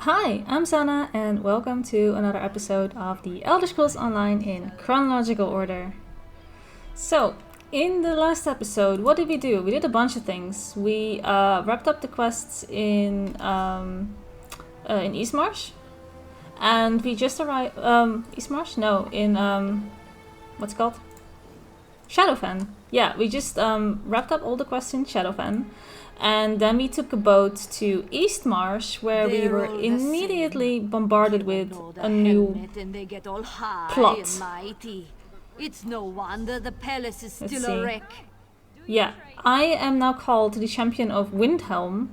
Hi, I'm Sana, and welcome to another episode of the Elder Scrolls Online in chronological order. So, in the last episode, what did we do? We did a bunch of things. We wrapped up the quests in Eastmarsh, and we just arrived. Eastmarsh? No, in what's it called? Shadowfen. Yeah, we just wrapped up all the quests in Shadowfen. And then we took a boat to Eastmarsh, where we were immediately bombarded with a new plot. It's no wonder the palace is still a wreck. Yeah, I am now called the champion of Windhelm,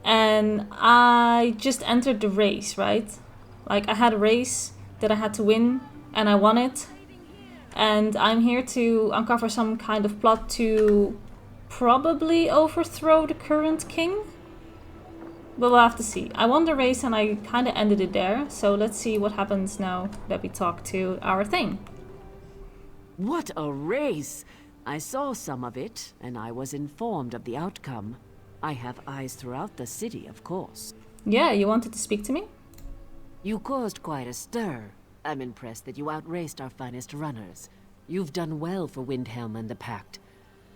and I just entered the race, right? Like, I had a race that I had to win, and I won it. And I'm here to uncover some kind of plot to probably overthrow the current king, but we'll have to see. I won the race and I kind of ended it there, so let's see what happens now that we talk to our thing. What a race! I saw some of it, and I was informed of the outcome. I have eyes throughout the city, of course. Yeah, you wanted to speak to me? You caused quite a stir. I'm impressed that you outraced our finest runners. You've done well for Windhelm and the Pact.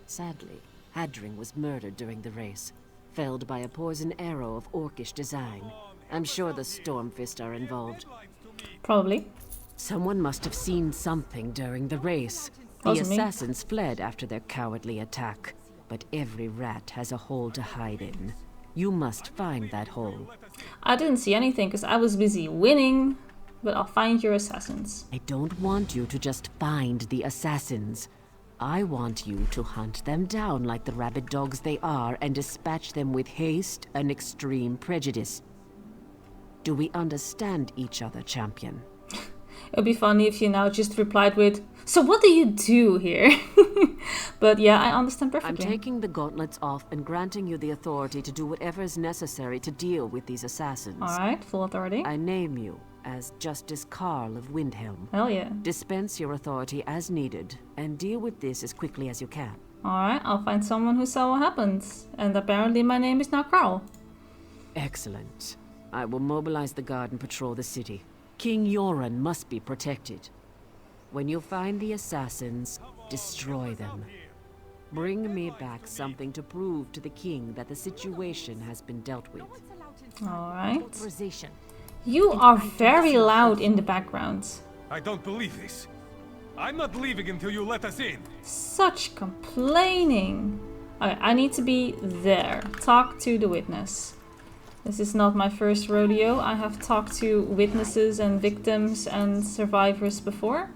Sadly, Hadring was murdered during the race, felled by a poison arrow of orcish design. I'm sure the Stormfist are involved. Probably. Someone must have seen something during the race. The assassins fled after their cowardly attack, but every rat has a hole to hide in. You must find that hole. I didn't see anything because I was busy winning, but I'll find your assassins. I don't want you to just find the assassins. I want you to hunt them down like the rabid dogs they are and dispatch them with haste and extreme prejudice. Do we understand each other, champion? It would be funny if you now just replied with, "So what do you do here?" But yeah, I understand perfectly. I'm taking the gauntlets off and granting you the authority to do whatever is necessary to deal with these assassins. Alright, full authority. I name you as Justice Carl of Windhelm. Hell yeah. Dispense your authority as needed, and deal with this as quickly as you can. Alright, I'll find someone who saw what happened. And apparently my name is now Carl. Excellent. I will mobilize the guard and patrol the city. King Yoren must be protected. When you find the assassins, destroy them. Bring me back something to prove to the king that the situation has been dealt with. Alright. You are very loud in the background. I don't believe this. I'm not leaving until you let us in. Such complaining. Okay, I need to be there. Talk to the witness. This is not my first rodeo. I have talked to witnesses and victims and survivors before.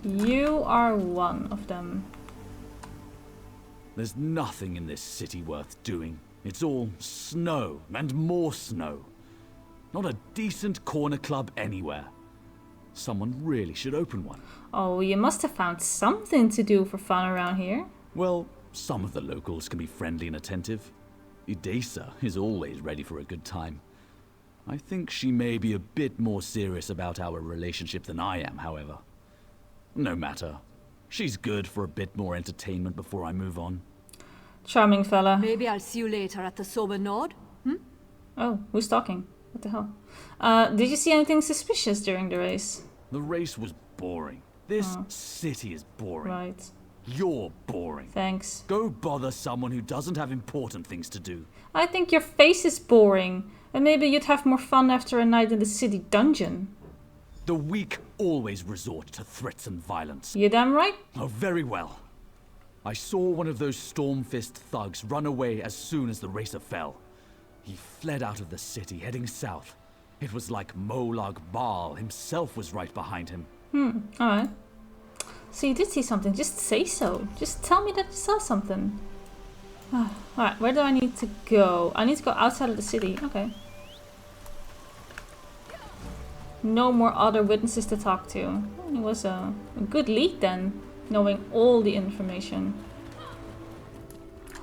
You are one of them. There's nothing in this city worth doing. It's all snow and more snow. Not a decent corner club anywhere. Someone really should open one. Oh, you must have found something to do for fun around here. Well, some of the locals can be friendly and attentive. Idesa is always ready for a good time. I think she may be a bit more serious about our relationship than I am, however. No matter. She's good for a bit more entertainment before I move on. Charming fella. Maybe I'll see you later at the Sober Nord? Oh, who's talking? What the hell? Did you see anything suspicious during the race? The race was boring. This city is boring. Right. You're boring. Thanks. Go bother someone who doesn't have important things to do. I think your face is boring. And maybe you'd have more fun after a night in the city dungeon. The weak always resort to threats and violence. You damn right. Oh, very well. I saw one of those Stormfist thugs run away as soon as the racer fell. He fled out of the city, heading south. It was like Molag Bal himself was right behind him. Alright. So you did see something, just say so. Just tell me that you saw something. Alright, where do I need to go? I need to go outside of the city. Okay. No more other witnesses to talk to. It was a good lead then, knowing all the information.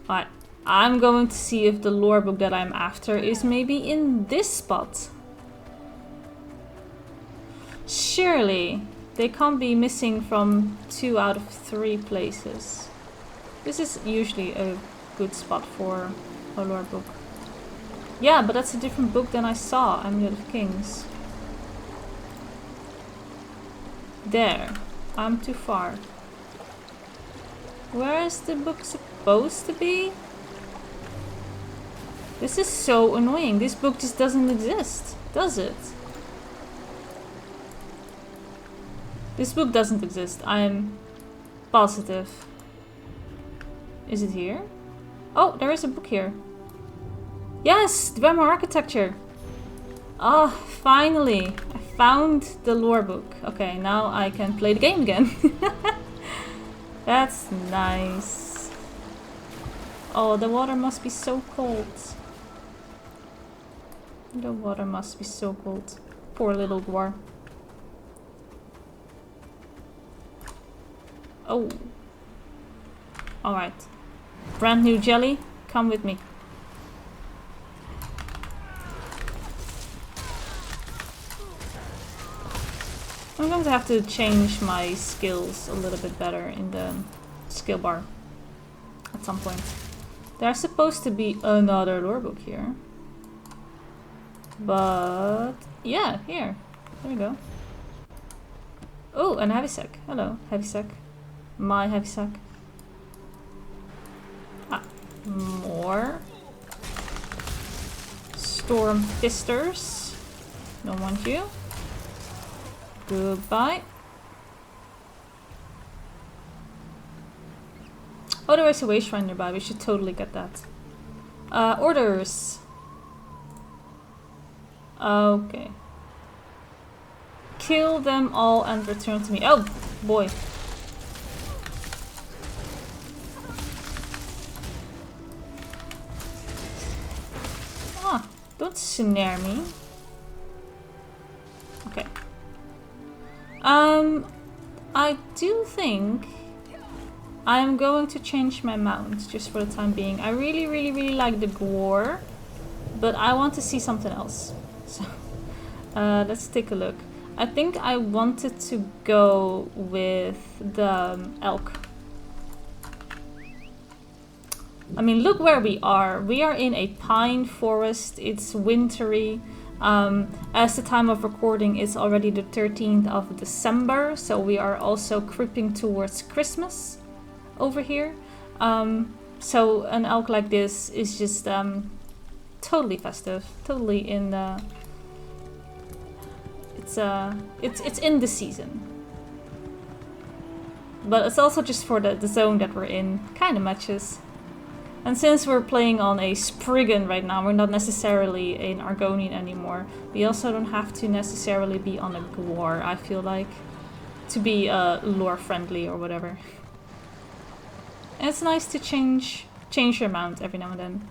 Alright, I'm going to see if the lore book that I'm after is maybe in this spot. Surely, they can't be missing from 2 out of 3 places. This is usually a good spot for a lore book. Yeah, but that's a different book than I saw. Amulet of Kings. There. I'm too far. Where is the book supposed to be? This is so annoying. This book just doesn't exist, does it? This book doesn't exist. I'm positive. Is it here? Oh, there is a book here. Yes, Dwemer Architecture. Ah, finally. I found the lore book. Okay, now I can play the game again. That's nice. Oh, the water must be so cold. The water must be so cold. Poor little dwarf. Oh. Alright. Brand new jelly. Come with me. I'm going to have to change my skills a little bit better in the skill bar. At some point. There's supposed to be another lore book here. But yeah, here. There we go. Oh, and a heavy sack. Hello, heavy sack. My heavy sack. Ah, more. Storm Fisters. Don't want you. Goodbye. Oh, there is a way shrine nearby. We should totally get that. Orders. Okay. Kill them all and return to me. Oh, boy. Ah, don't snare me. Okay. I do think I'm going to change my mount just for the time being. I really like the gore, but I want to see something else. So, let's take a look. I think I wanted to go with the elk. I mean, look where we are. We are in a pine forest. It's wintry. As the time of recording is already the 13th of December, so we are also creeping towards Christmas over here. So an elk like this is just totally festive, totally in the... It's in the season. But it's also just for the zone that we're in. Kind of matches. And since we're playing on a Spriggan right now, we're not necessarily an Argonian anymore. We also don't have to necessarily be on a Gwar, I feel like. To be lore friendly or whatever. And it's nice to change your mount every now and then.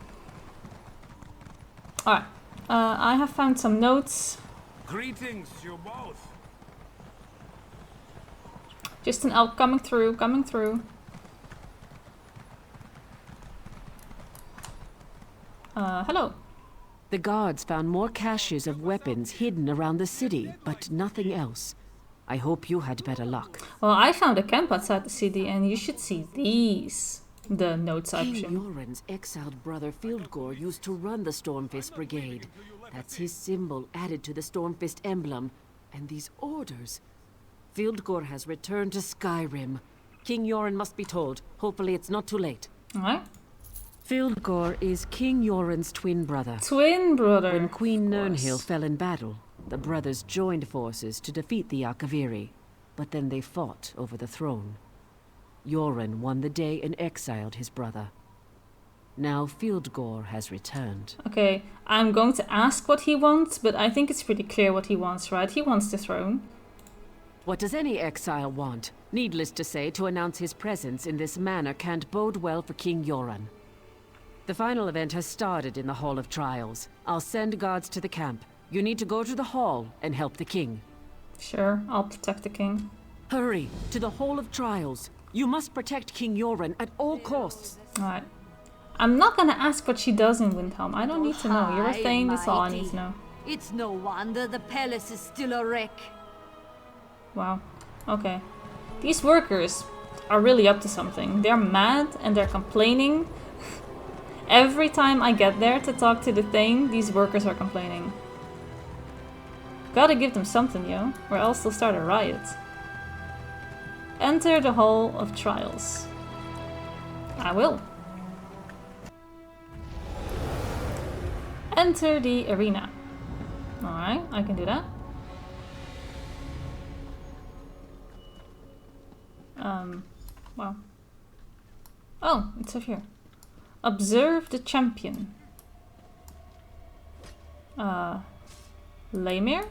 Alright. I have found some notes. Greetings, you both. Just an elk coming through, coming through. Hello. The guards found more caches of weapons hidden around the city, but nothing else. I hope you had better luck. Well, I found a camp outside the city, and you should see these. The notes King option. Yoren's exiled brother Fieldgore used to run the Stormfist Brigade. That's his symbol added to the Stormfist emblem. And these orders. Fieldgore has returned to Skyrim. King Yoren must be told. Hopefully it's not too late. Alright. Fieldgore is King Yoren's twin brother. Twin brother. When Queen Nirnhill fell in battle, the brothers joined forces to defeat the Akaviri. But then they fought over the throne. Yoren won the day and exiled his brother. Now Fieldgore has returned. Okay, I'm going to ask what he wants, but I think it's pretty clear what he wants, right? He wants the throne. What does any exile want? Needless to say, to announce his presence in this manner can't bode well for King Yoren. The final event has started in the Hall of Trials. I'll send guards to the camp. You need to go to the hall and help the king. Sure, I'll protect the king. Hurry, to the Hall of Trials. You must protect King Yoren at all costs. Alright. I'm not gonna ask what she does in Windhelm. I don't need to know. You're a thing, that's all I need to know. It's no wonder the palace is still a wreck. Wow. Okay. These workers are really up to something. They're mad and they're complaining. Every time I get there to talk to the Thane, these workers are complaining. Gotta give them something, yo, or else they'll start a riot. Enter the Hall of Trials. I will. Enter the arena. Alright, I can do that. Wow. Oh, it's over here. Observe the champion. Lemire?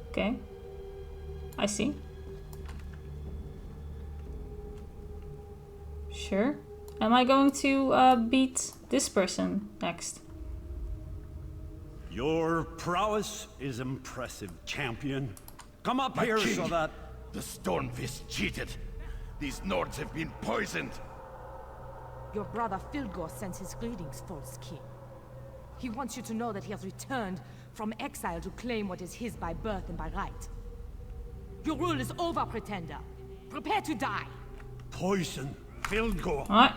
Okay. I see. Sure. Am I going to beat this person next? Your prowess is impressive, champion. Come up My here king, so that... the Stormfist cheated. These Nords have been poisoned. Your brother Filgor sends his greetings, false king. He wants you to know that he has returned from exile to claim what is his by birth and by right. Your rule is over, pretender. Prepare to die. Poison, Filgor. Alright.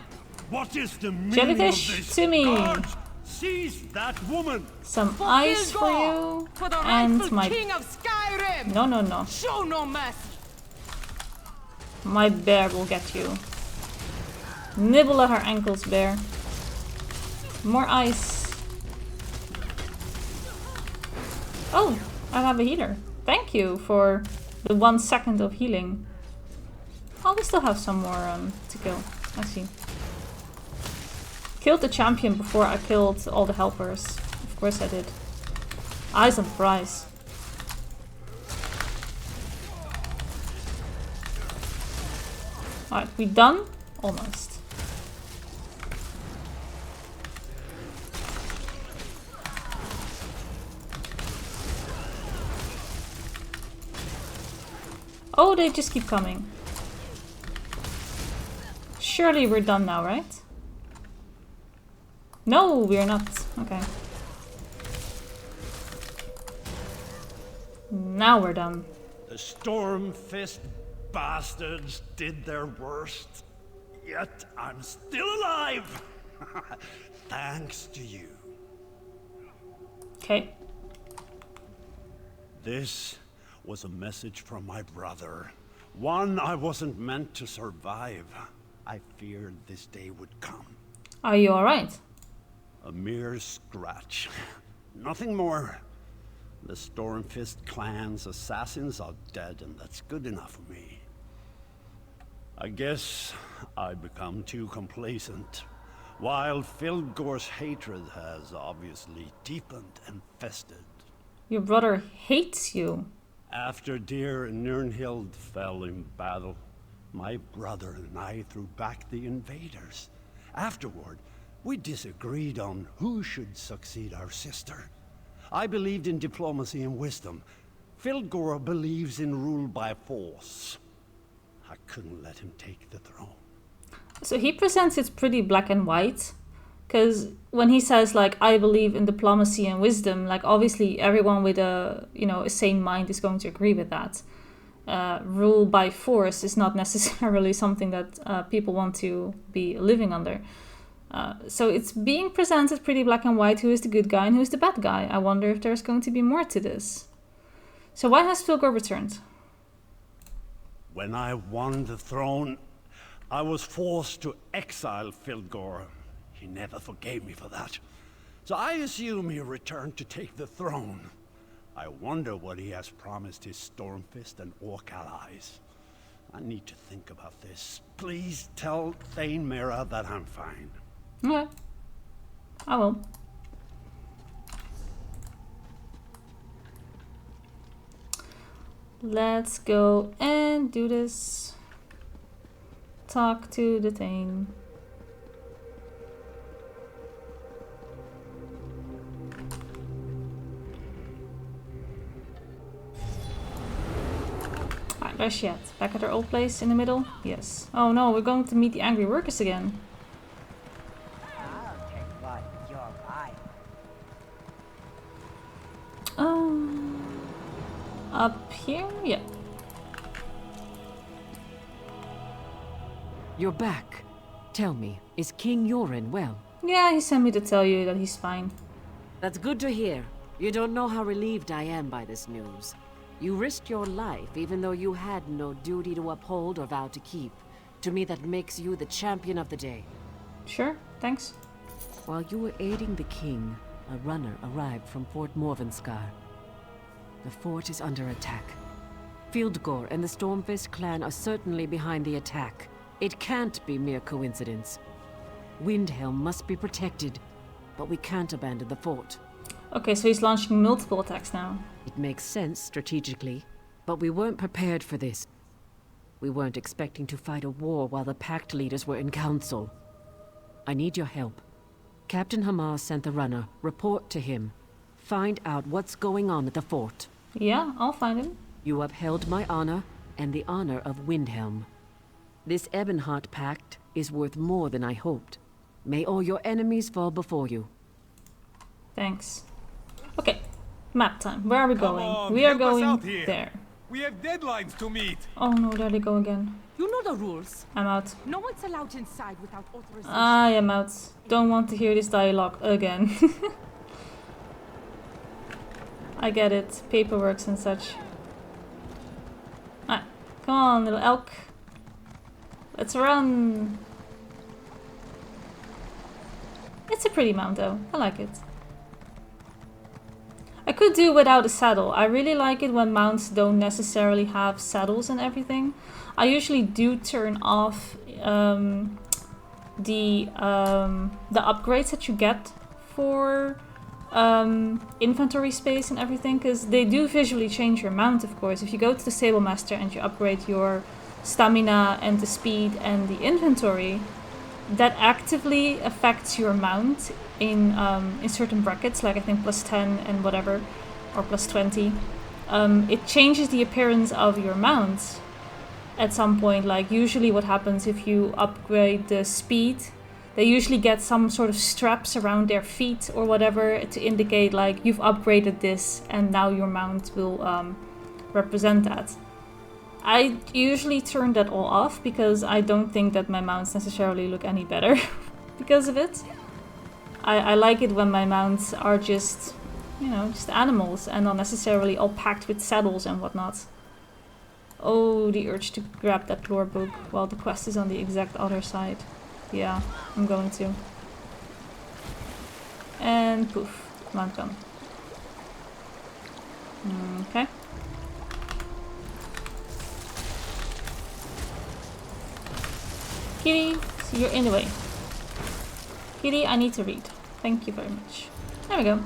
What is the meaning Jellyfish of this? to me. Guards, seize that woman. Some ice for you. For the And rightful my... king of Skyrim! No, no, no. Show no mercy! My bear will get you. Nibble at her ankles, bear. More ice. Oh, I have a healer. Thank you for the 1 second of healing. Oh, we still have some more to kill. I see. Killed the champion before I killed all the helpers. Of course I did. Eyes on the prize. Alright, we done? Almost. Oh, they just keep coming. Surely we're done now, right? No, we're not. Okay. Now we're done. The Stormfist bastards did their worst. Yet I'm still alive. Thanks to you. Okay. This was a message from my brother. One I wasn't meant to survive. I feared this day would come. Are you alright? A mere scratch. Nothing more. The Stormfist clan's assassins are dead, and that's good enough for me. I guess I've become too complacent, while Filgor's hatred has obviously deepened and festered. Your brother hates you. After dear Nirnhild fell in battle, my brother and I threw back the invaders. Afterward, we disagreed on who should succeed our sister. I believed in diplomacy and wisdom. Filgor believes in rule by force. I couldn't let him take the throne. So he presents it pretty black and white. Because when he says, like, I believe in diplomacy and wisdom, like, obviously everyone with a, you know, a sane mind is going to agree with that. Rule by force is not necessarily something that people want to be living under. So it's being presented pretty black and white. Who is the good guy and who is the bad guy? I wonder if there's going to be more to this. So why has Filgor returned? When I won the throne, I was forced to exile Filgor. He never forgave me for that. So I assume he returned to take the throne. I wonder what he has promised his Stormfist and Orc allies. I need to think about this. Please tell Thane Mera that I'm fine. Okay. I will. Let's go and do this. Talk to the Thane. Alright, where's she at? Back at her old place in the middle? Yes. Oh no, we're going to meet the angry workers again. Up here? Yeah. You're back. Tell me, is King Yoren well? Yeah, he sent me to tell you that he's fine. That's good to hear. You don't know how relieved I am by this news. You risked your life even though you had no duty to uphold or vow to keep. To me, that makes you the champion of the day. Sure, thanks. While you were aiding the king, a runner arrived from Fort Morvenskar. The fort is under attack. Fieldgore and the Stormfist clan are certainly behind the attack. It can't be mere coincidence. Windhelm must be protected, but we can't abandon the fort. Okay, so he's launching multiple attacks now. It makes sense strategically, but we weren't prepared for this. We weren't expecting to fight a war while the Pact leaders were in council. I need your help. Captain Hamar sent the runner. Report to him. Find out what's going on at the fort. Yeah, I'll find him. You upheld my honor and the honor of Windhelm. This Ebonheart Pact is worth more than I hoped. May all your enemies fall before you. Thanks. Okay, map time. Where are we Come going? on, We are help us going out here. there. We have deadlines to meet. Oh no, there they go again. You know the rules. I'm out. No one's allowed inside without authorization. I am out. Don't want to hear this dialogue again. I get it. Paperworks and such. Ah, come on, little elk. Let's run. It's a pretty mount though. I like it. I could do without a saddle. I really like it when mounts don't necessarily have saddles and everything. I usually do turn off the upgrades that you get for inventory space and everything, because they do visually change your mount, of course. If you go to the Stable Master and you upgrade your stamina and the speed and the inventory, that actively affects your mount in certain brackets, like I think +10 and whatever, or +20. It changes the appearance of your mount at some point. Like usually what happens if you upgrade the speed, they usually get some sort of straps around their feet or whatever to indicate like you've upgraded this and now your mount will represent that. I usually turn that all off because I don't think that my mounts necessarily look any better because of it. I like it when my mounts are just, you know, just animals and not necessarily all packed with saddles and whatnot. Oh, the urge to grab that lore book while the quest is on the exact other side. Yeah, I'm going to. And poof, mount gone. Okay. Kitty, so you're in the way. Kitty, I need to read. Thank you very much. There we go.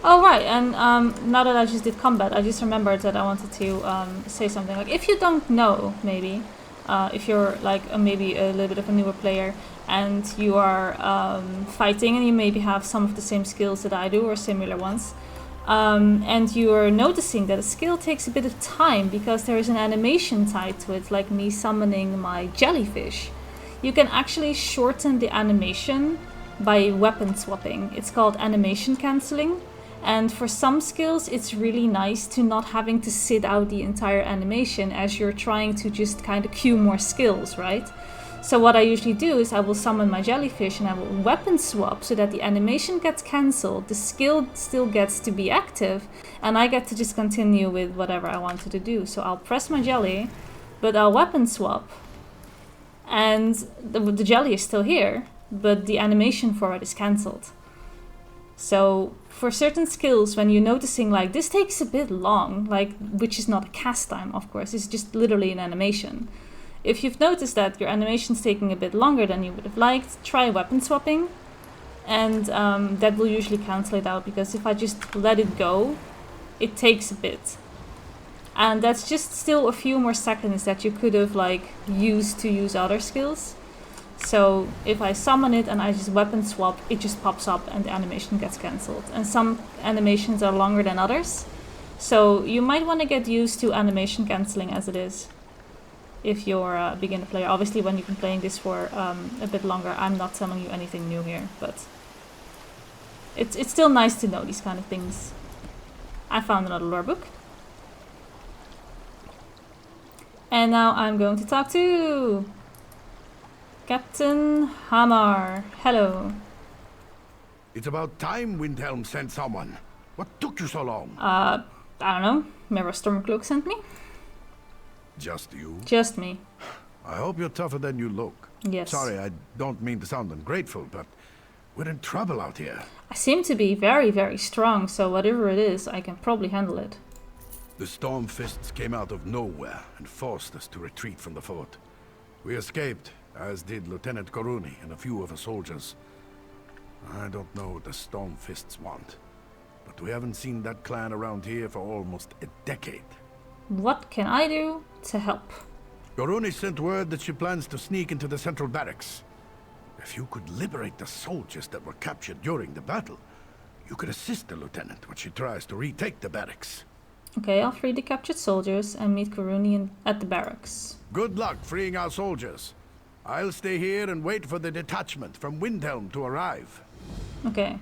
Oh right, and now that I just did combat, I just remembered that I wanted to say something. Like, if you don't know, maybe, if you're like maybe a little bit of a newer player and you are fighting and you maybe have some of the same skills that I do or similar ones, and you're noticing that a skill takes a bit of time because there is an animation tied to it, like me summoning my jellyfish. You can actually shorten the animation by weapon swapping. It's called animation cancelling. And for some skills, it's really nice to not having to sit out the entire animation as you're trying to just kind of queue more skills, right? So what I usually do is I will summon my jellyfish and I will weapon swap so that the animation gets cancelled, the skill still gets to be active, and I get to just continue with whatever I wanted to do. So I'll press my jelly, but I'll weapon swap, and the jelly is still here, but the animation for it is cancelled. So for certain skills, when you're noticing like this takes a bit long, like, which is not a cast time, of course, it's just literally an animation. If you've noticed that your animation's taking a bit longer than you would have liked, try weapon swapping, and that will usually cancel it out, because if I just let it go, it takes a bit. And that's just still a few more seconds that you could have like used to use other skills. So if I summon it and I just weapon swap, it just pops up and the animation gets cancelled. And some animations are longer than others. So you might want to get used to animation cancelling as it is if you're a beginner player. Obviously when you've been playing this for a bit longer, I'm not telling you anything new here, but it's still nice to know these kind of things. I found another lore book. And now I'm going to talk to Captain Hamar, hello. It's about time Windhelm sent someone. What took you so long? I don't know. Mirror Stormcloak sent me? Just you? Just me. I hope you're tougher than you look. Yes. Sorry, I don't mean to sound ungrateful, but we're in trouble out here. I seem to be very, very strong, so whatever it is, I can probably handle it. The Storm Fists came out of nowhere and forced us to retreat from the fort. We escaped, as did Lieutenant Koruni and a few of her soldiers. I don't know what the Storm Fists want, but we haven't seen that clan around here for almost a decade. What can I do to help? Koruni sent word that she plans to sneak into the central barracks. If you could liberate the soldiers that were captured during the battle, you could assist the lieutenant when she tries to retake the barracks. Okay, I'll free the captured soldiers and meet Koruni at the barracks. Good luck freeing our soldiers. I'll stay here and wait for the detachment from Windhelm to arrive. Okay.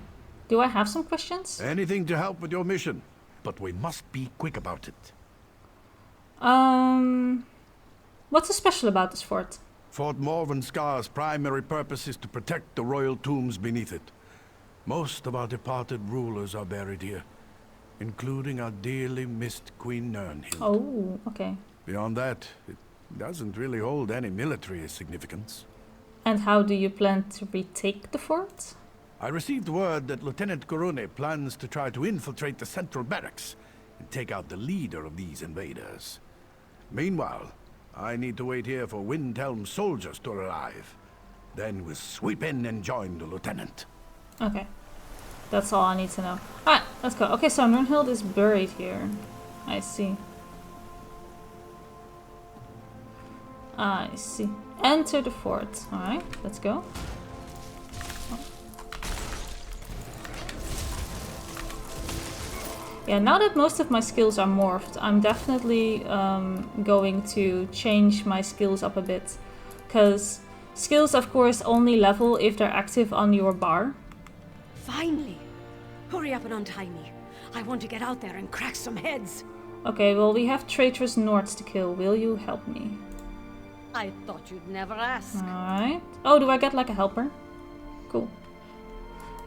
Do I have some questions? Anything to help with your mission, but we must be quick about it. What's so special about this fort? Fort Morvenskar's primary purpose is to protect the royal tombs beneath it. Most of our departed rulers are buried here, including our dearly missed Queen Nirnhild. Oh, okay. Beyond that, it doesn't really hold any military significance. And how do you plan to retake the fort? I received word that Lieutenant Korune plans to try to infiltrate the central barracks and take out the leader of these invaders. Meanwhile, I need to wait here for Windhelm soldiers to arrive. Then we'll sweep in and join the lieutenant. Okay. That's all I need to know. Alright, let's go. Okay, so Nirnhild is buried here. I see. I see. Enter the fort. Alright, let's go. Yeah, now that most of my skills are morphed, I'm definitely going to change my skills up a bit. Because skills, of course, only level if they're active on your bar. Finally! Hurry up and untie me. I want to get out there and crack some heads. Okay, well, we have traitorous Nords to kill. Will you help me? I thought you'd never ask. Alright. Oh, do I get like a helper? Cool.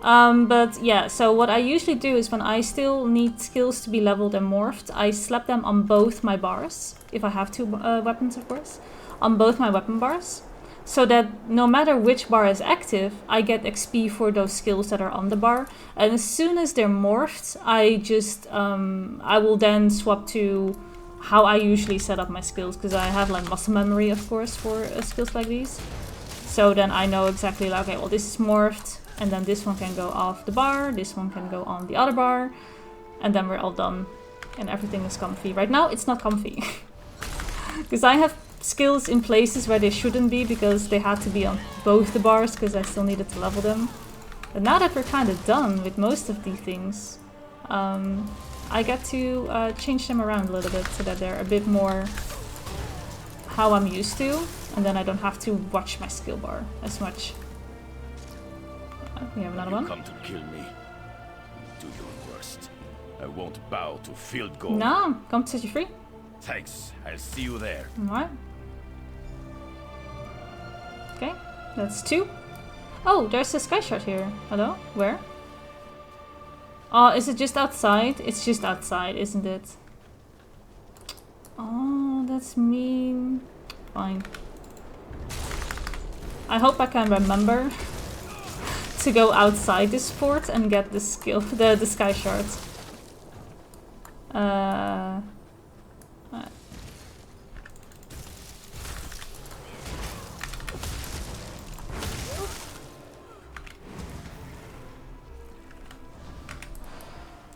But yeah, so what I usually do is when I still need skills to be leveled and morphed, I slap them on both my bars, if I have two weapons of course, on both my weapon bars, so that no matter which bar is active, I get XP for those skills that are on the bar, and as soon as they're morphed, I just, I will then swap to how I usually set up my skills, because I have like muscle memory of course for skills like these, so then I know exactly like, okay, well this is morphed, and then this one can go off the bar, this one can go on the other bar, and then we're all done. And everything is comfy. Right now, it's not comfy. Because I have skills in places where they shouldn't be, because they had to be on both the bars, because I still needed to level them. But now that we're kind of done with most of these things, I get to change them around a little bit, so that they're a bit more how I'm used to, and then I don't have to watch my skill bar as much. We have another one. Come to kill me. Do your worst. I won't bow to field goal. No, come to set you free. Thanks. I'll see you there. Alright. Okay, that's 2. Oh, there's a sky shard here. Hello? Where? Oh, is it just outside? It's just outside, isn't it? Oh, that's mean. Fine. I hope I can remember to go outside this fort and get the skill, the sky shard.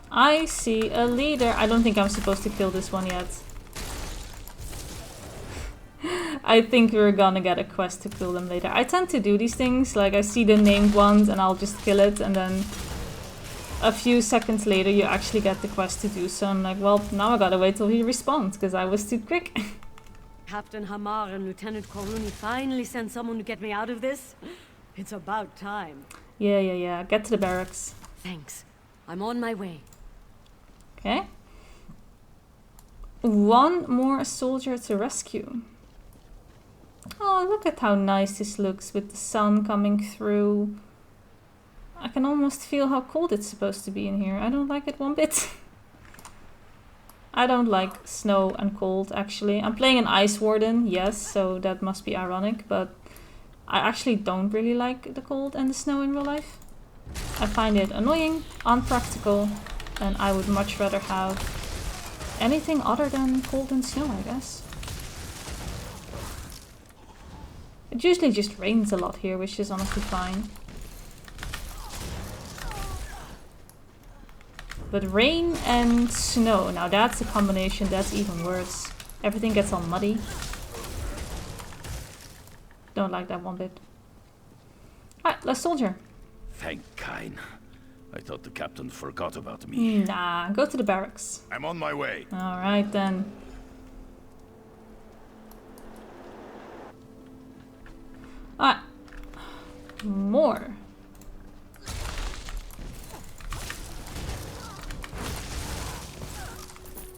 I see a leader. I don't think I'm supposed to kill this one yet. I think we're gonna get a quest to kill them later. I tend to do these things, like I see the named ones and I'll just kill it, and then a few seconds later you actually get the quest to do so. I'm like, well, now I gotta wait till he responds, because I was too quick. Captain Hamar and Lieutenant Koruni finally sent someone to get me out of this. It's about time. Yeah. Get to the barracks. Thanks. I'm on my way. Okay. One more soldier to rescue. Oh, look at how nice this looks with the sun coming through. I can almost feel how cold it's supposed to be in here. I don't like it one bit. I don't like snow and cold, actually. I'm playing an Ice Warden, yes, so that must be ironic, but I actually don't really like the cold and the snow in real life. I find it annoying, unpractical, and I would much rather have anything other than cold and snow, I guess. It usually just rains a lot here, which is honestly fine. But rain and snow, now that's a combination that's even worse. Everything gets all muddy. Don't like that one bit. Alright, last soldier. Thank Kain. I thought the captain forgot about me. Nah, go to the barracks. I'm on my way. Alright then. Alright. More.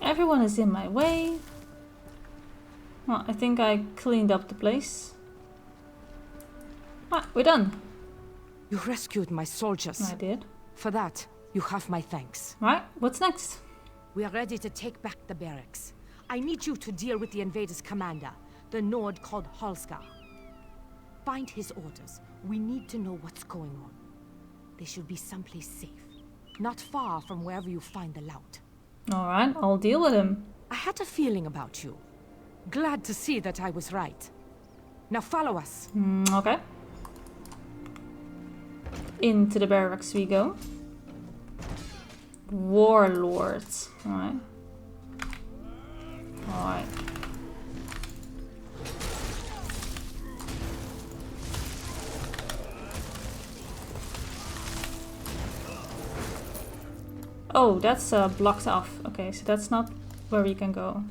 Everyone is in my way. Well, I think I cleaned up the place. Ah, we're done. You rescued my soldiers. I did. For that, you have my thanks. Right, what's next? We are ready to take back the barracks. I need you to deal with the invaders' commander, the Nord called Halskar. Find his orders. We need to know what's going on. They should be someplace safe, not far from wherever you find the lout. Alright, I'll deal with him. I had a feeling about you. Glad to see that I was right. Now follow us. Okay. Into the barracks we go. Warlords. Alright. Alright. Oh, that's blocked off. Okay, so that's not where we can go.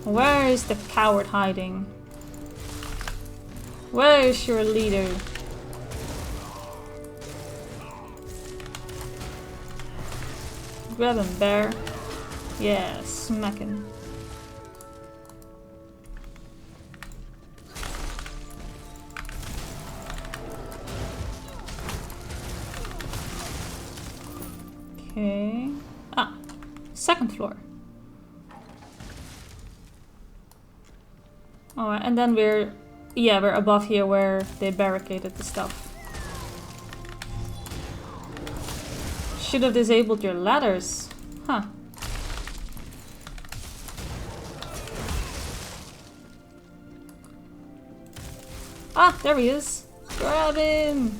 Where is the coward hiding? Where is your leader? Grab him, bear. Yeah, smack him. Okay. Ah, second floor. Alright, and then we're above here where they barricaded the stuff. Should have disabled your ladders. Huh. Ah, there he is. Grab him.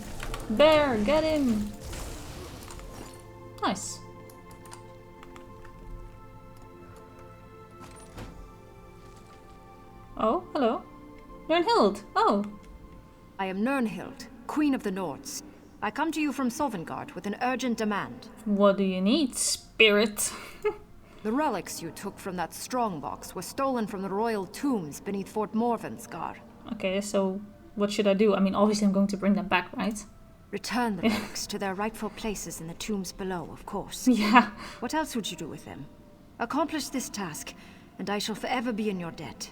Bear, get him. Nice. Oh, hello. Nernhild. Oh. I am Nernhild, Queen of the Nords. I come to you from Sovngarde with an urgent demand. What do you need, spirit? The relics you took from that strongbox were stolen from the royal tombs beneath Fort Morvenskar. Okay, so what should I do? I mean, obviously I'm going to bring them back, right? Return the relics to their rightful places in the tombs below, of course. Yeah. What else would you do with them? Accomplish this task, and I shall forever be in your debt.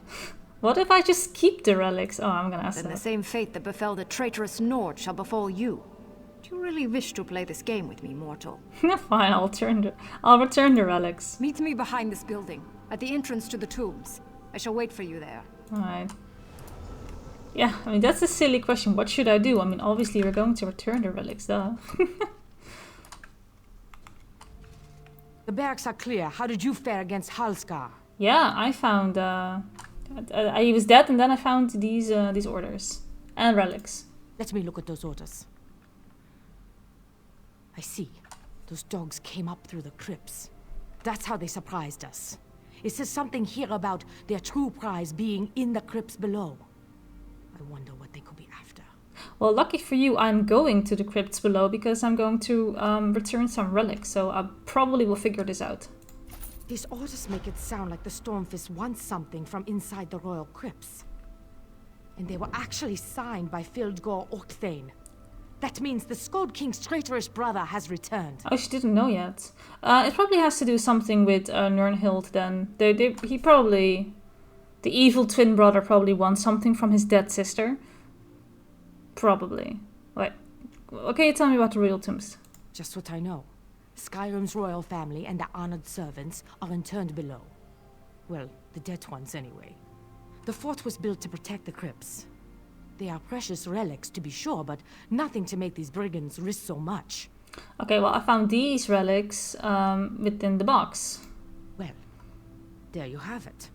What if I just keep the relics? Oh, I'm gonna ask Then that. the same fate that befell the traitorous Nord shall befall you. Do you really wish to play this game with me, mortal? Fine, I'll return the relics. Meet me behind this building, at the entrance to the tombs. I shall wait for you there. Alright. Yeah, I mean, that's a silly question. What should I do? I mean, obviously we're going to return the relics, duh. The barracks are clear. How did you fare against Halskar? Yeah, I found... he was dead, and then I found these orders. And relics. Let me look at those orders. I see. Those dogs came up through the crypts. That's how they surprised us. It says something here about their true prize being in the crypts below. I wonder what they could be after. Well, lucky for you, I'm going to the crypts below because I'm going to return some relics, so I probably will figure this out. These orders make it sound like the Stormfist wants something from inside the royal crypts. And they were actually signed by Fildgor Orkthane. That means the Skald King's traitorous brother has returned. Oh, she didn't know yet. It probably has to do something with Nernhild then. He probably The evil twin brother probably wants something from his dead sister. Probably. Wait. Okay, tell me about the royal tombs. Just what I know. Skyrim's royal family and the honored servants are interned below. Well, the dead ones anyway. The fort was built to protect the crypts. They are precious relics to be sure, but nothing to make these brigands risk so much. Okay, well, I found these relics within the box. Well, there you have it.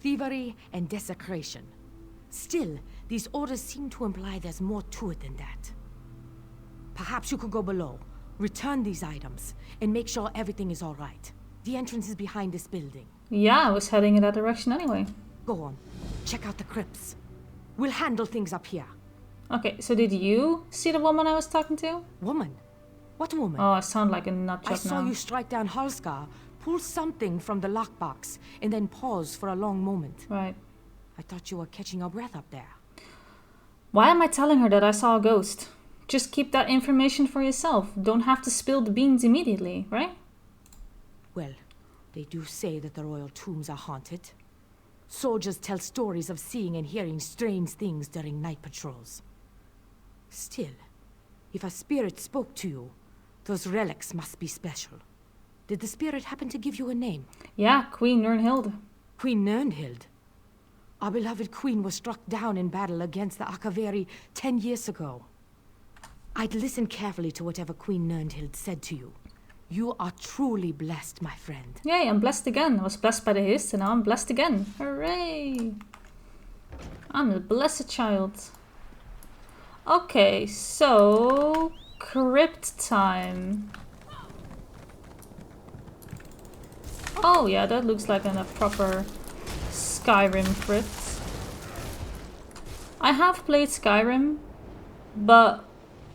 Thievery and desecration. Still, these orders seem to imply there's more to it than that. Perhaps you could go below, return these items, and make sure everything is all right. The entrance is behind this building. Yeah, I was heading in that direction anyway. Go on, check out the crypts. We'll handle things up here. Okay, so did you see the woman I was talking to? Woman? What woman? Oh, I sound like a nutjob now. I saw you strike down Halskar, pull something from the lockbox, and then pause for a long moment. Right. I thought you were catching your breath up there. Why am I telling her that I saw a ghost? Just keep that information for yourself. Don't have to spill the beans immediately, right? Well, they do say that the royal tombs are haunted. Soldiers tell stories of seeing and hearing strange things during night patrols. Still, if a spirit spoke to you, those relics must be special. Did the spirit happen to give you a name? Yeah, Queen Nirnhild. Queen Nirnhild? Our beloved queen was struck down in battle against the Akaveri 10 years ago. I'd listen carefully to whatever Queen Nirnhild said to you. You are truly blessed, my friend. Yay, I'm blessed again. I was blessed by the Hist, and now I'm blessed again. Hooray! I'm a blessed child. Okay, so... Crypt time. Oh yeah, that looks like a proper Skyrim crypt. I have played Skyrim, but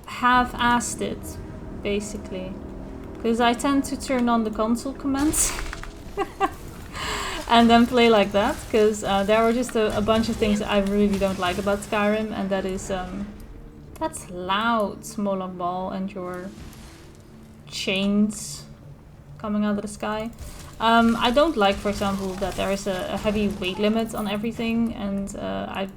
half-assed it, basically. Because I tend to turn on the console commands and then play like that. Because there are just a bunch of things I really don't like about Skyrim, and that is... that's loud, Smolok Ball, and your chains coming out of the sky. I don't like, for example, that there is a heavy weight limit on everything, and I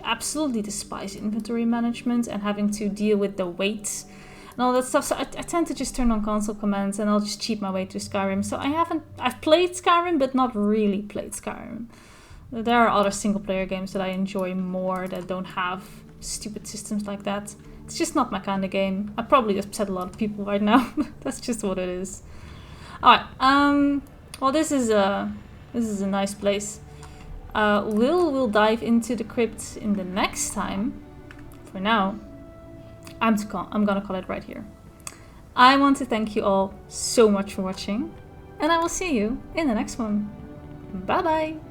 absolutely despise inventory management and having to deal with the weights and all that stuff. So I tend to just turn on console commands, and I'll just cheat my way through Skyrim. So I've played Skyrim, but not really played Skyrim. There are other single player games that I enjoy more that don't have stupid systems like that. It's just not my kind of game. I probably upset a lot of people right now. That's just what it is. Alright, well, this is a nice place. We'll dive into the crypt in the next time. For now, I'm gonna call it right here. I want to thank you all so much for watching, and I will see you in the next one. Bye bye!